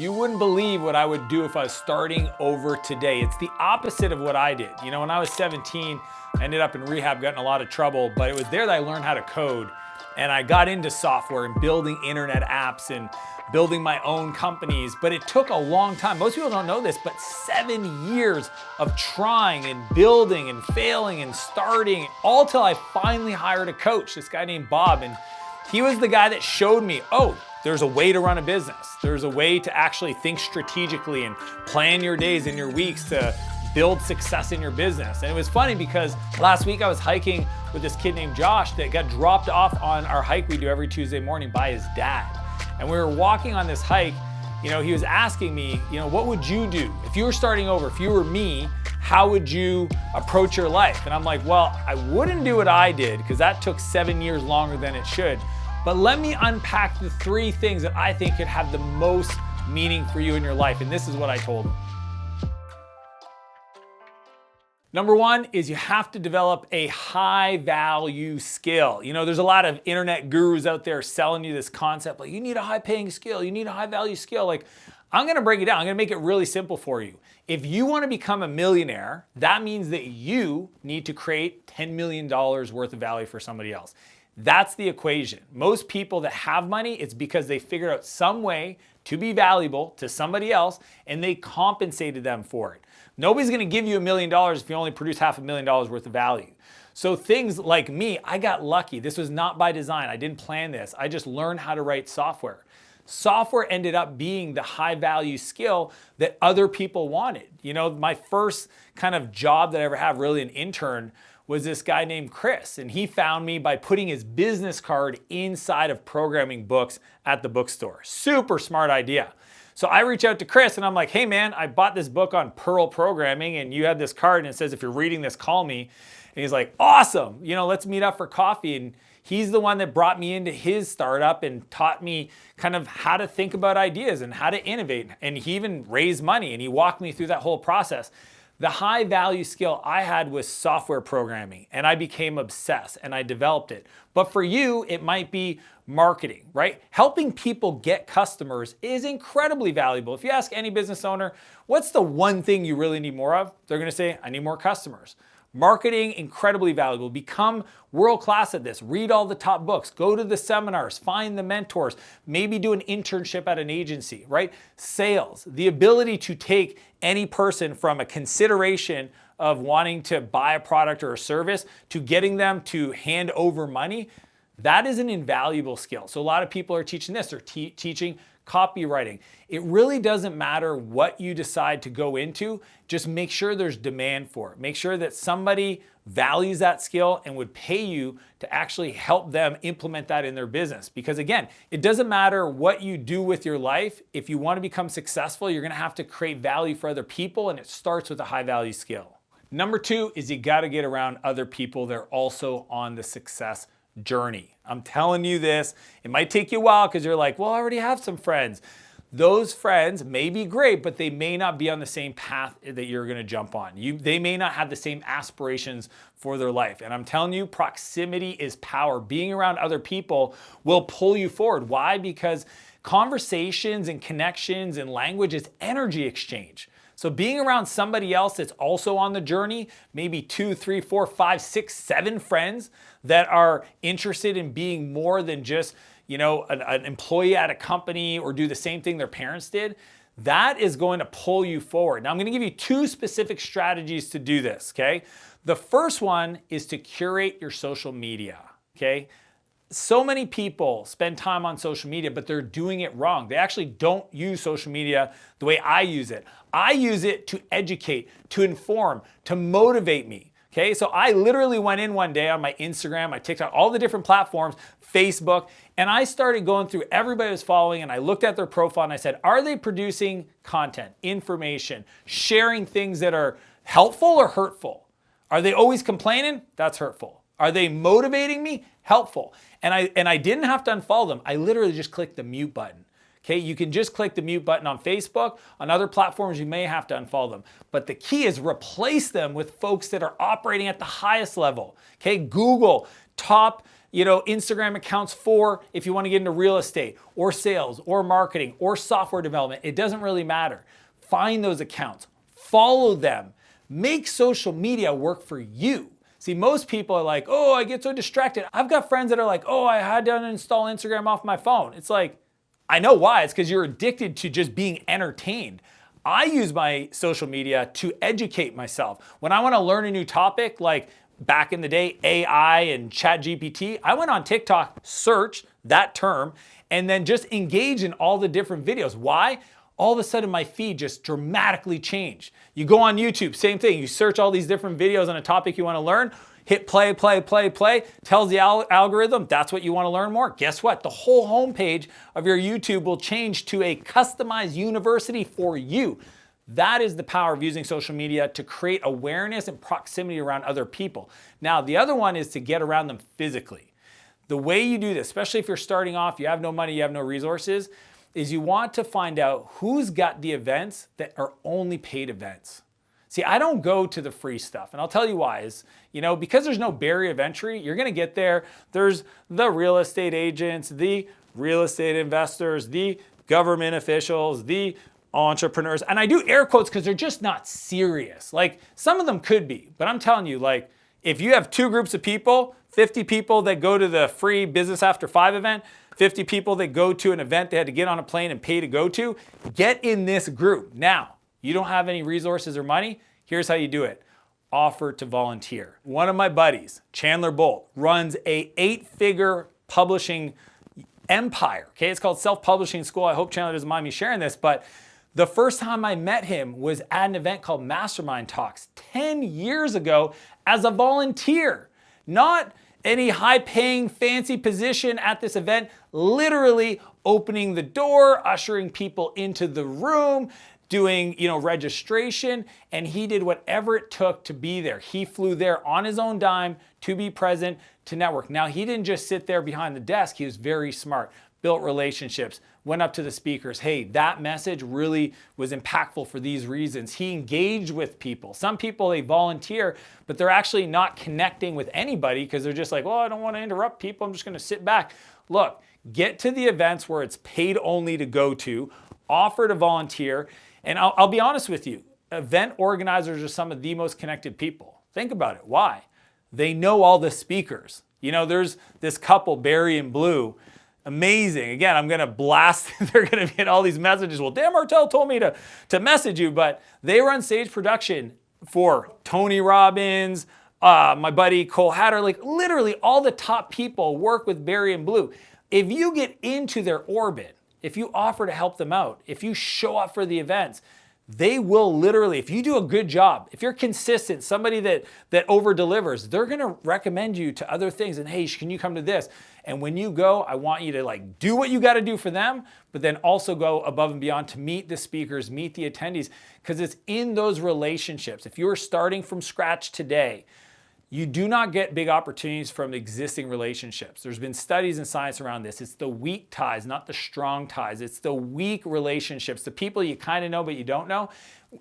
You wouldn't believe what I would do if I was starting over today. It's the opposite of what I did. You know, when I was 17, I ended up in rehab, got in a lot of trouble, but it was there that I learned how to code. And I got into software and building internet apps and building my own companies, but it took a long time. Most people don't know this, but 7 years of trying and building and failing and starting, all till I finally hired a coach, this guy named Bob. And he was the guy that showed me, oh, there's a way to run a business. There's a way to actually think strategically and plan your days and your weeks to build success in your business. And it was funny because last week I was hiking with this kid named Josh that got dropped off on our hike we do every Tuesday morning by his dad. And we were walking on this hike, you know, he was asking me, you know, what would you do? If you were starting over, if you were me, how would you approach your life? And I'm like, well, I wouldn't do what I did because that took 7 years longer than it should. But let me unpack the 3 things that I think could have the most meaning for you in your life. And this is what I told him. Number 1 is you have to develop a high value skill. You know, there's a lot of internet gurus out there selling you this concept, like you need a high paying skill, you need a high value skill. Like, I'm gonna break it down. I'm gonna make it really simple for you. If you wanna become a millionaire, that means that you need to create $10 million worth of value for somebody else. That's the equation. Most people that have money, it's because they figured out some way to be valuable to somebody else and they compensated them for it. Nobody's gonna give you $1 million if you only produce $500,000 worth of value. So things like me, I got lucky. This was not by design. I didn't plan this. I just learned how to write software. Software ended up being the high value skill that other people wanted. You know, my first kind of job that I ever had, really an intern, was this guy named Chris. And he found me by putting his business card inside of programming books at the bookstore. Super smart idea. So I reach out to Chris and I'm like, hey man, I bought this book on Perl programming and you have this card and it says, if you're reading this, call me. And he's like, awesome, you know, let's meet up for coffee. And he's the one that brought me into his startup and taught me kind of how to think about ideas and how to innovate. And he even raised money and he walked me through that whole process. The high value skill I had was software programming and I became obsessed and I developed it. But for you, it might be marketing, right? Helping people get customers is incredibly valuable. If you ask any business owner, what's the one thing you really need more of? They're gonna say, I need more customers. Marketing, incredibly valuable. Become world-class at this. Read all the top books. Go to the seminars. Find the mentors. Maybe do an internship at an agency, right? Sales, the ability to take any person from a consideration of wanting to buy a product or a service to getting them to hand over money, that is an invaluable skill. So a lot of people are teaching this. They're teaching copywriting. It really doesn't matter what you decide to go into, just make sure there's demand for it. Make sure that somebody values that skill and would pay you to actually help them implement that in their business. Because again, it doesn't matter what you do with your life. If you want to become successful, you're going to have to create value for other people, and it starts with a high value skill. Number 2 is you got to get around other people that are also on the success journey. I'm telling you this, it might take you a while because you're like, well, I already have some friends. Those friends may be great, but they may not be on the same path that you're going to jump on. They may not have the same aspirations for their life. And I'm telling you, proximity is power. Being around other people will pull you forward. Why? Because conversations and connections and language is energy exchange. So being around somebody else that's also on the journey, maybe 2, 3, 4, 5, 6, 7 friends that are interested in being more than just, you know, an employee at a company or do the same thing their parents did, that is going to pull you forward. Now I'm going to give you 2 specific strategies to do this, okay? The first one is to curate your social media, okay? So many people spend time on social media, but they're doing it wrong. They actually don't use social media the way I use it. I use it to educate, to inform, to motivate me. Okay, so I literally went in one day on my Instagram, my TikTok, all the different platforms, Facebook, and I started going through everybody I was following and I looked at their profile and I said, are they producing content, information, sharing things that are helpful or hurtful? Are they always complaining? That's hurtful. Are they motivating me? Helpful. And I didn't have to unfollow them. I literally just clicked the mute button. Okay, you can just click the mute button on Facebook. On other platforms, you may have to unfollow them. But the key is replace them with folks that are operating at the highest level. Okay, Google top Instagram accounts for if you want to get into real estate or sales or marketing or software development. It doesn't really matter. Find those accounts, follow them, make social media work for you. See, most people are like, oh, I get so distracted. I've got friends that are like, oh, I had to uninstall Instagram off my phone. It's like, I know why. It's because you're addicted to just being entertained. I use my social media to educate myself. When I want to learn a new topic, like back in the day, AI and ChatGPT, I went on TikTok, search that term, and then just engage in all the different videos. Why? All of a sudden my feed just dramatically changed. You go on YouTube, same thing. You search all these different videos on a topic you want to learn, hit play, tells the algorithm that's what you want to learn more. Guess what? The whole homepage of your YouTube will change to a customized university for you. That is the power of using social media to create awareness and proximity around other people. Now, the other one is to get around them physically. The way you do this, especially if you're starting off, you have no money, you have no resources, is you want to find out who's got the events that are only paid events. See, I don't go to the free stuff, and I'll tell you why. Is, because there's no barrier of entry, you're gonna get there. There's the real estate agents, the real estate investors, the government officials, the entrepreneurs, and I do air quotes because they're just not serious. Like, some of them could be, but I'm telling you, like, if you have two groups of people, 50 people that go to the free Business After 5 event, 50 people that go to an event they had to get on a plane and pay to go to, get in this group. Now, you don't have any resources or money, here's how you do it. Offer to volunteer. One of my buddies, Chandler Bolt, runs a 8-figure publishing empire. Okay, it's called Self-Publishing School. I hope Chandler doesn't mind me sharing this, but the first time I met him was at an event called Mastermind Talks 10 years ago as a volunteer. Not any high-paying, fancy position at this event, literally opening the door, ushering people into the room, doing, registration, and he did whatever it took to be there. He flew there on his own dime to be present, to network. Now, he didn't just sit there behind the desk. He was very smart, built relationships, went up to the speakers. Hey, that message really was impactful for these reasons. He engaged with people. Some people, they volunteer, but they're actually not connecting with anybody because they're just like, well, I don't want to interrupt people. I'm just going to sit back. Look, get to the events where it's paid only to go to, offer to volunteer. And I'll be honest with you, event organizers are some of the most connected people. Think about it. Why? They know all the speakers. There's this couple, Barry and Blue, amazing. Again, I'm going to blast. They're going to get all these messages. Well, Dan Martell told me to message you, but they run stage production for Tony Robbins, my buddy Cole Hatter, like literally all the top people work with Barry and Blue. If you get into their orbit, if you offer to help them out, if you show up for the events, they will literally, if you do a good job, if you're consistent, somebody that over delivers, they're gonna recommend you to other things. And hey, can you come to this? And when you go, I want you to do what you gotta do for them, but then also go above and beyond to meet the speakers, meet the attendees, because it's in those relationships. If you are starting from scratch today, you do not get big opportunities from existing relationships. There's been studies and science around this. It's the weak ties, not the strong ties. It's the weak relationships, the people you kind of know but you don't know.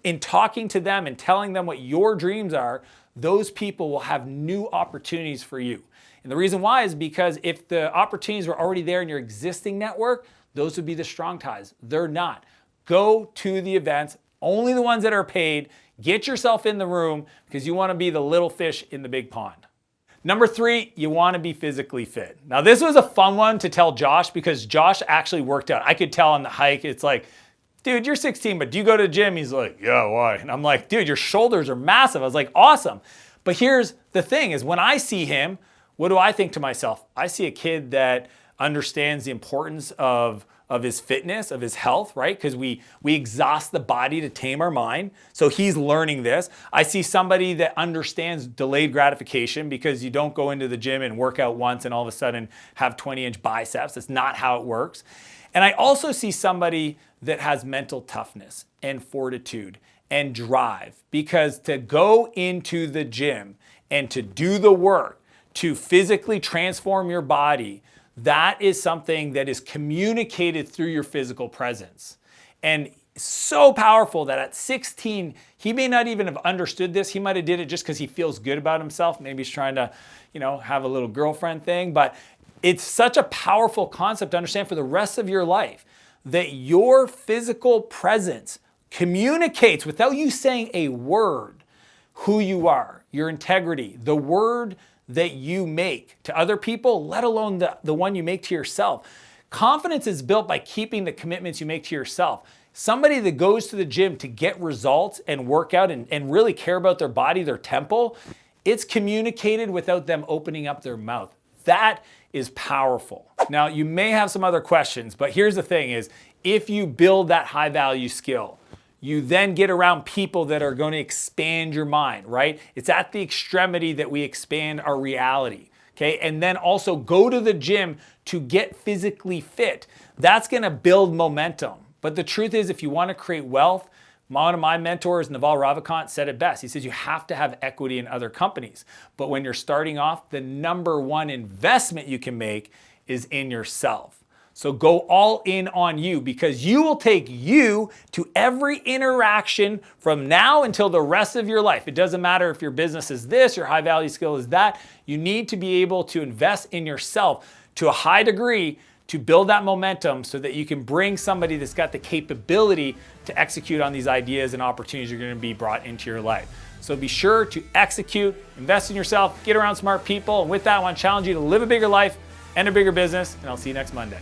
In talking to them and telling them what your dreams are, those people will have new opportunities for you. And the reason why is because if the opportunities were already there in your existing network, those would be the strong ties. They're not. Go to the events, only the ones that are paid. Get yourself in the room because you want to be the little fish in the big pond. Number 3, you want to be physically fit. Now, this was a fun one to tell Josh because Josh actually worked out. I could tell on the hike, it's like, dude, you're 16, but do you go to the gym? He's like, yeah, why? And I'm like, dude, your shoulders are massive. I was like, awesome. But here's the thing is when I see him, what do I think to myself? I see a kid that understands the importance of his fitness, of his health, right? Because we exhaust the body to tame our mind. So he's learning this. I see somebody that understands delayed gratification because you don't go into the gym and work out once and all of a sudden have 20-inch biceps. That's not how it works. And I also see somebody that has mental toughness and fortitude and drive, because to go into the gym and to do the work, to physically transform your body, that is something that is communicated through your physical presence. And so powerful that at 16, he may not even have understood this. He might have did it just because he feels good about himself. Maybe he's trying to, have a little girlfriend thing. But it's such a powerful concept to understand for the rest of your life that your physical presence communicates without you saying a word who you are, your integrity, the word that you make to other people, let alone the one you make to yourself. Confidence is built by keeping the commitments you make to yourself. Somebody that goes to the gym to get results and work out and really care about their body, their temple, it's communicated without them opening up their mouth. That is powerful. Now, you may have some other questions, but here's the thing is, if you build that high value skill, you then get around people that are going to expand your mind, right? It's at the extremity that we expand our reality, okay? And then also go to the gym to get physically fit. That's going to build momentum. But the truth is, if you want to create wealth, one of my mentors, Naval Ravikant, said it best. He says you have to have equity in other companies. But when you're starting off, the number one investment you can make is in yourself. So go all in on you, because you will take you to every interaction from now until the rest of your life. It doesn't matter if your business is this, your high value skill is that. You need to be able to invest in yourself to a high degree to build that momentum so that you can bring somebody that's got the capability to execute on these ideas and opportunities you're going to be brought into your life. So be sure to execute, invest in yourself, get around smart people. And with that, I want to challenge you to live a bigger life and a bigger business. And I'll see you next Monday.